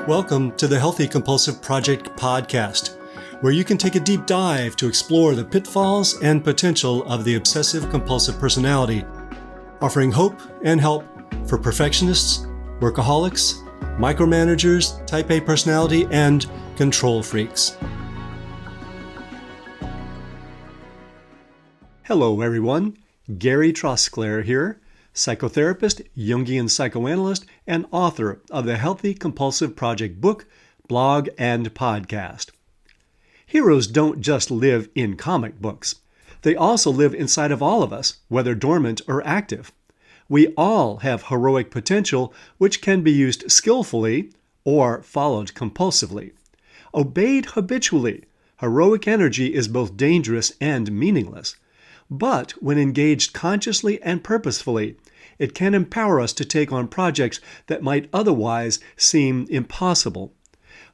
Welcome to the Healthy Compulsive Project podcast, where you can take a deep dive to explore the pitfalls and potential of the obsessive-compulsive personality, offering hope and help for perfectionists, workaholics, micromanagers, type A personality, and control freaks. Hello, everyone. Gary Trosclair here, psychotherapist, Jungian psychoanalyst, and author of the Healthy Compulsive Project book, blog, and podcast. Heroes don't just live in comic books. They also live inside of all of us, whether dormant or active. We all have heroic potential, which can be used skillfully or followed compulsively. Obeyed habitually, heroic energy is both dangerous and meaningless. But when engaged consciously and purposefully, it can empower us to take on projects that might otherwise seem impossible.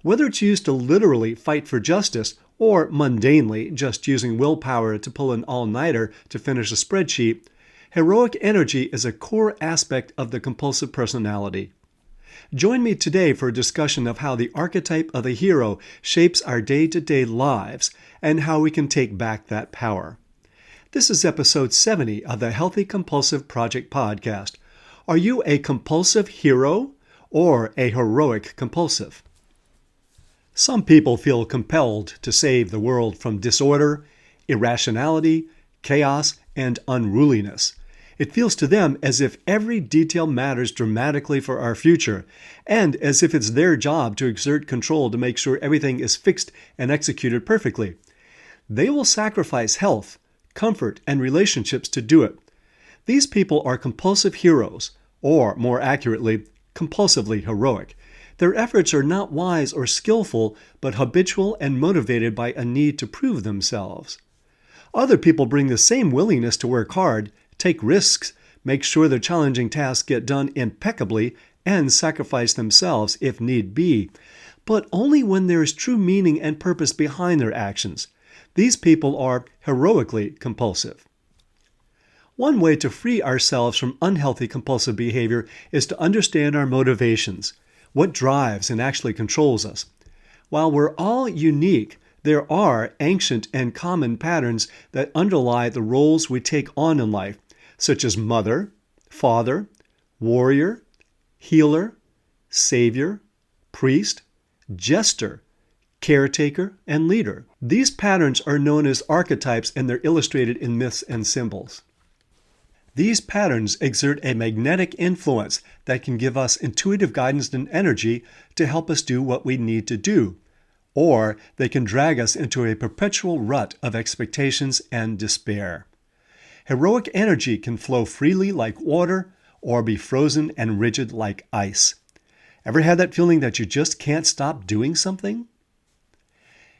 Whether it's used to literally fight for justice or mundanely just using willpower to pull an all-nighter to finish a spreadsheet, heroic energy is a core aspect of the compulsive personality. Join me today for a discussion of how the archetype of the hero shapes our day-to-day lives and how we can take back that power. This is episode 70 of the Healthy Compulsive Project podcast. Are you a compulsive hero or a heroic compulsive? Some people feel compelled to save the world from disorder, irrationality, chaos, and unruliness. It feels to them as if every detail matters dramatically for our future, and as if it's their job to exert control to make sure everything is fixed and executed perfectly. They will sacrifice health, comfort, and relationships to do it. These people are compulsive heroes, or more accurately, compulsively heroic. Their efforts are not wise or skillful, but habitual and motivated by a need to prove themselves. Other people bring the same willingness to work hard, take risks, make sure their challenging tasks get done impeccably, and sacrifice themselves if need be, but only when there is true meaning and purpose behind their actions. These people are heroically compulsive. One way to free ourselves from unhealthy compulsive behavior is to understand our motivations, what drives and actually controls us. While we're all unique, there are ancient and common patterns that underlie the roles we take on in life, such as mother, father, warrior, healer, savior, priest, jester, caretaker, and leader. These patterns are known as archetypes, and they're illustrated in myths and symbols. These patterns exert a magnetic influence that can give us intuitive guidance and energy to help us do what we need to do, or they can drag us into a perpetual rut of expectations and despair. Heroic energy can flow freely like water or be frozen and rigid like ice. Ever had that feeling that you just can't stop doing something?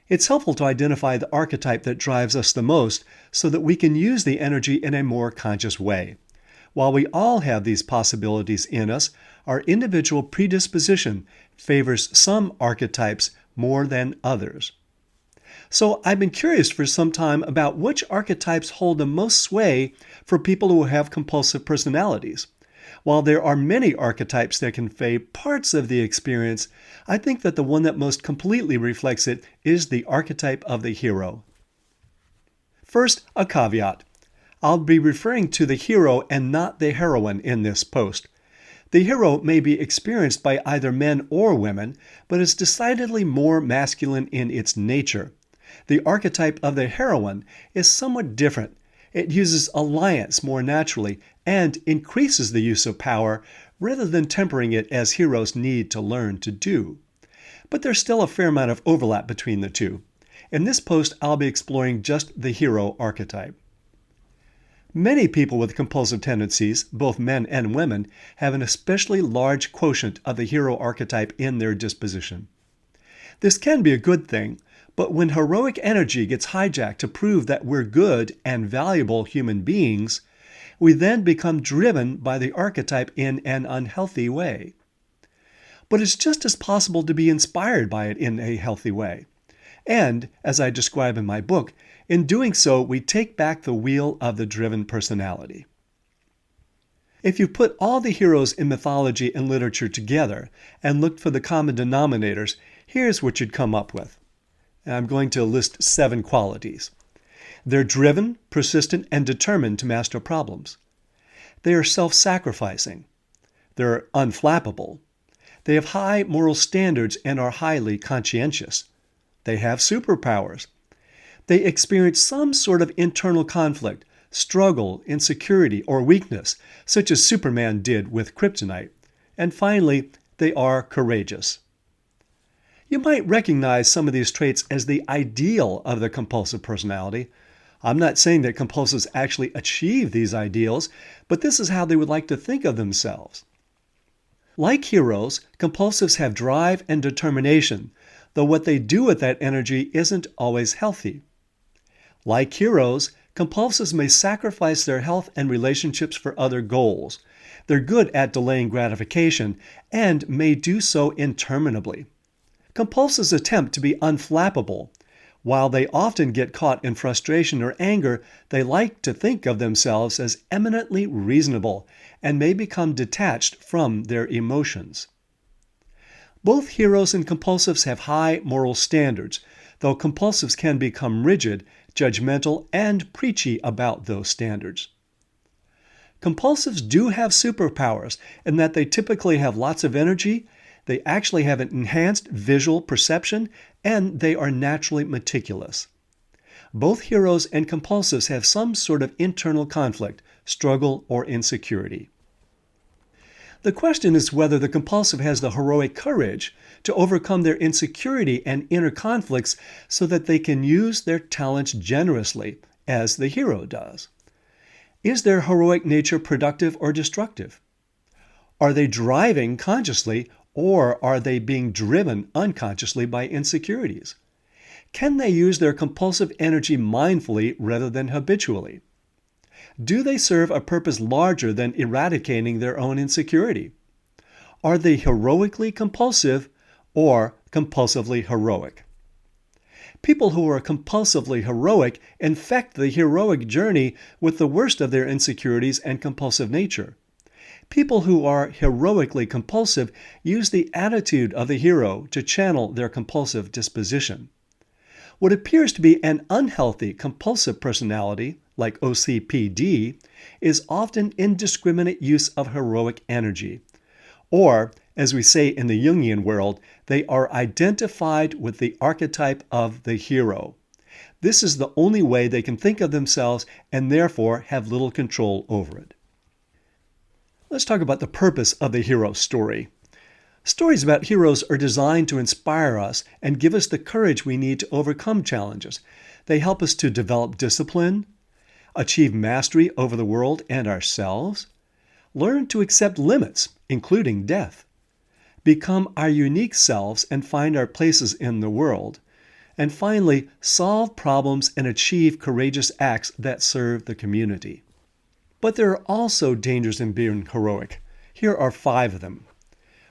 It's helpful to identify the archetype that drives us the most so that we can use the energy in a more conscious way. While we all have these possibilities in us, our individual predisposition favors some archetypes more than others. So I've been curious for some time about which archetypes hold the most sway for people who have compulsive personalities. While there are many archetypes that convey parts of the experience, I think that the one that most completely reflects it is the archetype of the hero. First, a caveat. I'll be referring to the hero and not the heroine in this post. The hero may be experienced by either men or women, but is decidedly more masculine in its nature. The archetype of the heroine is somewhat different. It uses alliance more naturally and increases the use of power rather than tempering it as heroes need to learn to do. But there's still a fair amount of overlap between the two. In this post, I'll be exploring just the hero archetype. Many people with compulsive tendencies, both men and women, have an especially large quotient of the hero archetype in their disposition. This can be a good thing, but when heroic energy gets hijacked to prove that we're good and valuable human beings, we then become driven by the archetype in an unhealthy way. But it's just as possible to be inspired by it in a healthy way. And, as I describe in my book, in doing so, we take back the wheel of the driven personality. If you put all the heroes in mythology and literature together and looked for the common denominators, here's what you'd come up with. And I'm going to list 7 qualities. They're driven, persistent, and determined to master problems. They are self-sacrificing. They're unflappable. They have high moral standards and are highly conscientious. They have superpowers. They experience some sort of internal conflict, struggle, insecurity, or weakness, such as Superman did with kryptonite. And finally, they are courageous. You might recognize some of these traits as the ideal of the compulsive personality. I'm not saying that compulsives actually achieve these ideals, but this is how they would like to think of themselves. Like heroes, compulsives have drive and determination, though what they do with that energy isn't always healthy. Like heroes, compulsives may sacrifice their health and relationships for other goals. They're good at delaying gratification and may do so interminably. Compulsives attempt to be unflappable. While they often get caught in frustration or anger, they like to think of themselves as eminently reasonable and may become detached from their emotions. Both heroes and compulsives have high moral standards, though compulsives can become rigid, judgmental, and preachy about those standards. Compulsives do have superpowers in that they typically have lots of energy, they actually have an enhanced visual perception, and they are naturally meticulous. Both heroes and compulsives have some sort of internal conflict, struggle, or insecurity. The question is whether the compulsive has the heroic courage to overcome their insecurity and inner conflicts so that they can use their talents generously, as the hero does. Is their heroic nature productive or destructive? Are they driving consciously, or are they being driven unconsciously by insecurities? Can they use their compulsive energy mindfully rather than habitually? Do they serve a purpose larger than eradicating their own insecurity? Are they heroically compulsive or compulsively heroic? People who are compulsively heroic infect the heroic journey with the worst of their insecurities and compulsive nature. People who are heroically compulsive use the attitude of the hero to channel their compulsive disposition. What appears to be an unhealthy compulsive personality, like OCPD, is often indiscriminate use of heroic energy. Or, as we say in the Jungian world, they are identified with the archetype of the hero. This is the only way they can think of themselves and therefore have little control over it. Let's talk about the purpose of the hero story. Stories about heroes are designed to inspire us and give us the courage we need to overcome challenges. They help us to develop discipline, achieve mastery over the world and ourselves, learn to accept limits, including death, become our unique selves and find our places in the world, and finally, solve problems and achieve courageous acts that serve the community. But there are also dangers in being heroic. Here are 5 of them.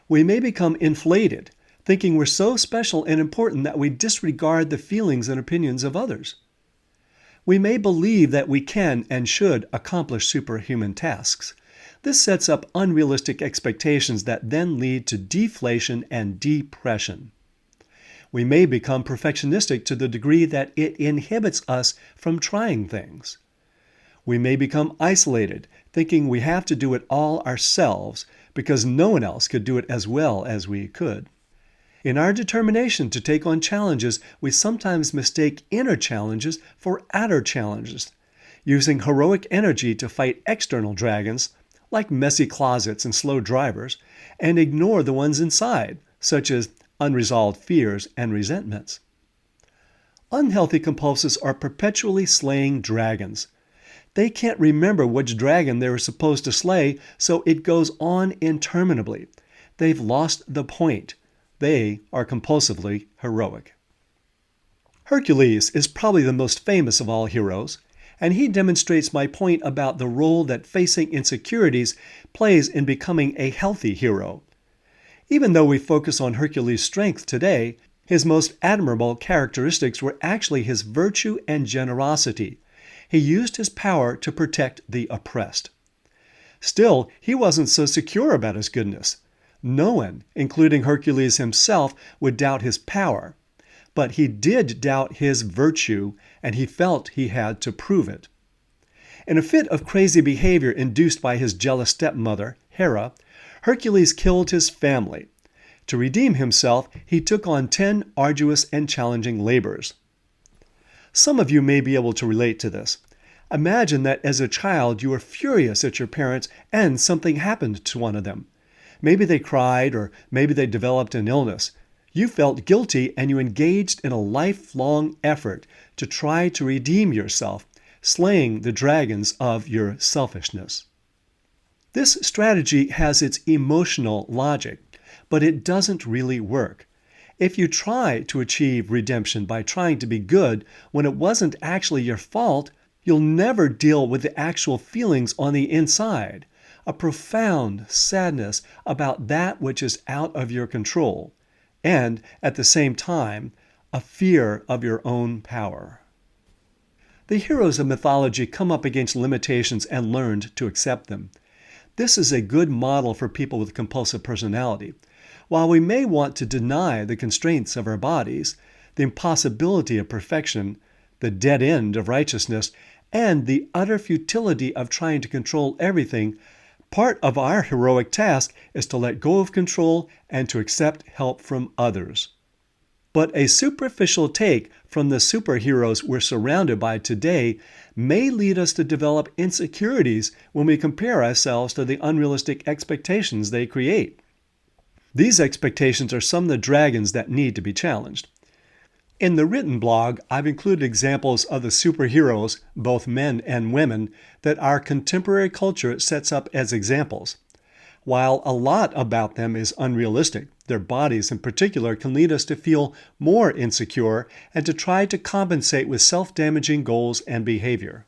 We may become inflated, thinking we're so special and important that we disregard the feelings and opinions of others. We may believe that we can and should accomplish superhuman tasks. This sets up unrealistic expectations that then lead to deflation and depression. We may become perfectionistic to the degree that it inhibits us from trying things. We may become isolated, thinking we have to do it all ourselves because no one else could do it as well as we could. In our determination to take on challenges, we sometimes mistake inner challenges for outer challenges, using heroic energy to fight external dragons, like messy closets and slow drivers, and ignore the ones inside, such as unresolved fears and resentments. Unhealthy compulsives are perpetually slaying dragons. They can't remember which dragon they were supposed to slay, so it goes on interminably. They've lost the point. They are compulsively heroic. Hercules is probably the most famous of all heroes, and he demonstrates my point about the role that facing insecurities plays in becoming a healthy hero. Even though we focus on Hercules' strength today, his most admirable characteristics were actually his virtue and generosity. He used his power to protect the oppressed. Still, he wasn't so secure about his goodness. No one, including Hercules himself, would doubt his power. But he did doubt his virtue, and he felt he had to prove it. In a fit of crazy behavior induced by his jealous stepmother, Hera, Hercules killed his family. To redeem himself, he took on 10 arduous and challenging labors. Some of you may be able to relate to this. Imagine that as a child you were furious at your parents and something happened to one of them. Maybe they cried, or maybe they developed an illness. You felt guilty and you engaged in a lifelong effort to try to redeem yourself, slaying the dragons of your selfishness. This strategy has its emotional logic, but it doesn't really work. If you try to achieve redemption by trying to be good when it wasn't actually your fault, you'll never deal with the actual feelings on the inside, a profound sadness about that which is out of your control, and, at the same time, a fear of your own power. The heroes of mythology come up against limitations and learned to accept them. This is a good model for people with compulsive personality. While we may want to deny the constraints of our bodies, the impossibility of perfection, the dead end of righteousness, and the utter futility of trying to control everything, part of our heroic task is to let go of control and to accept help from others. But a superficial take from the superheroes we're surrounded by today may lead us to develop insecurities when we compare ourselves to the unrealistic expectations they create. These expectations are some of the dragons that need to be challenged. In the written blog, I've included examples of the superheroes, both men and women, that our contemporary culture sets up as examples. While a lot about them is unrealistic, their bodies in particular can lead us to feel more insecure and to try to compensate with self-damaging goals and behavior.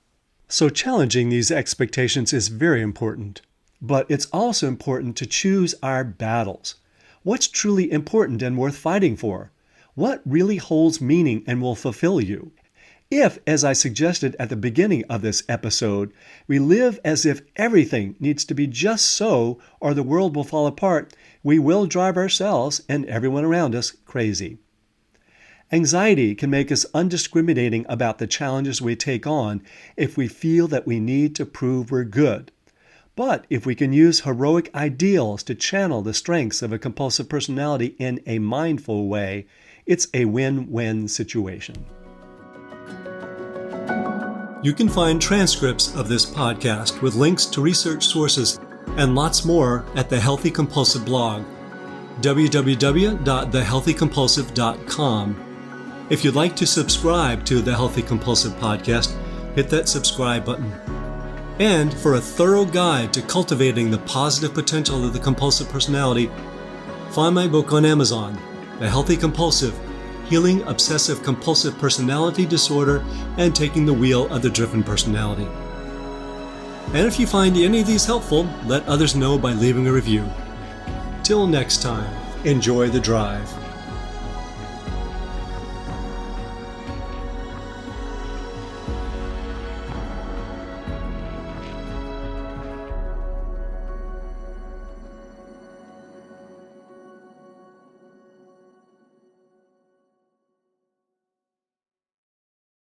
So challenging these expectations is very important. But it's also important to choose our battles. What's truly important and worth fighting for? What really holds meaning and will fulfill you? If, as I suggested at the beginning of this episode, we live as if everything needs to be just so or the world will fall apart, we will drive ourselves and everyone around us crazy. Anxiety can make us undiscriminating about the challenges we take on if we feel that we need to prove we're good. But if we can use heroic ideals to channel the strengths of a compulsive personality in a mindful way, it's a win-win situation. You can find transcripts of this podcast with links to research sources and lots more at the Healthy Compulsive blog, www.thehealthycompulsive.com. If you'd like to subscribe to the Healthy Compulsive podcast, hit that subscribe button. And for a thorough guide to cultivating the positive potential of the compulsive personality, find my book on Amazon, The Healthy Compulsive, Healing Obsessive-Compulsive Personality Disorder and Taking the Wheel of the Driven Personality. And if you find any of these helpful, let others know by leaving a review. Till next time, enjoy the drive.